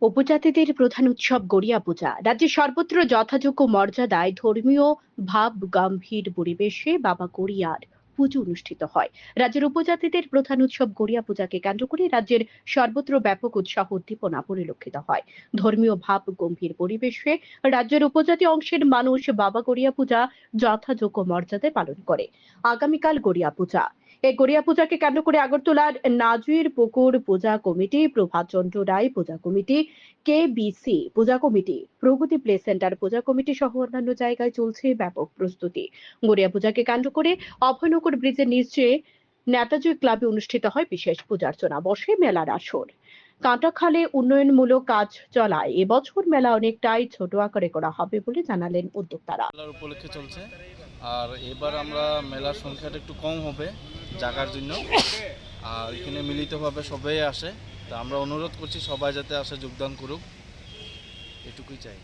উপজাতিদের প্রধান উৎসব গড়িয়া পূজা রাজ্যের সর্বত্র যথাযোগ্য মর্যাদায় ধর্মীয় ভাব গম্ভীর পরিবেশে বাবা গড়িয়ার পুজো অনুষ্ঠিত হয়। রাজ্যের উপজাতিদের প্রধান উৎসব গড়িয়া পূজাকে কেন্দ্র করে রাজ্যের সর্বত্র ব্যাপক উৎসাহ উদ্দীপনা পরিলক্ষিত হয়। ধর্মীয় ভাব গম্ভীর পরিবেশে রাজ্যের উপজাতি অংশের মানুষ বাবা গড়িয়া পূজা যথাযোগ্য মর্যাদায় পালন করে। আগামীকাল গড়িয়া পূজা। এই গড়িয়া পূজাকে কেন্দ্র করে আগরতলার নাজুইর পুকুর পূজা কমিটি, প্রভাতচন্দ্র রায় পূজা কমিটি, কেবিসি পূজা কমিটি, প্রগতি প্লে সেন্টার পূজা কমিটি সহ অন্যান্য জায়গায় চলছে ব্যাপক প্রস্তুতি। গড়িয়া পূজাকে কেন্দ্র করে অভয়নগর ব্রিজের নিচে নেতাজি ক্লাবে অনুষ্ঠিত হয় বিশেষ পূজার্চনা, বসে মেলার আসর। কাঁটাখালে উন্নয়নমূলক কাজ চলায় এবছর মেলা অনেকটাই ছোট আকারে করা হবে বলে জানালেন উদ্যোক্তারা। মেলার উপলক্ষে চলছে, আর এবার আমরা মেলার সংখ্যাটা একটু কম হবে জায়গার জন্য, আর এখানে মিলিতভাবে সবাই আসে। তা আমরা অনুরোধ করছি সবাই যাতে আসে, যোগদান করুক, এটুকুই চাই।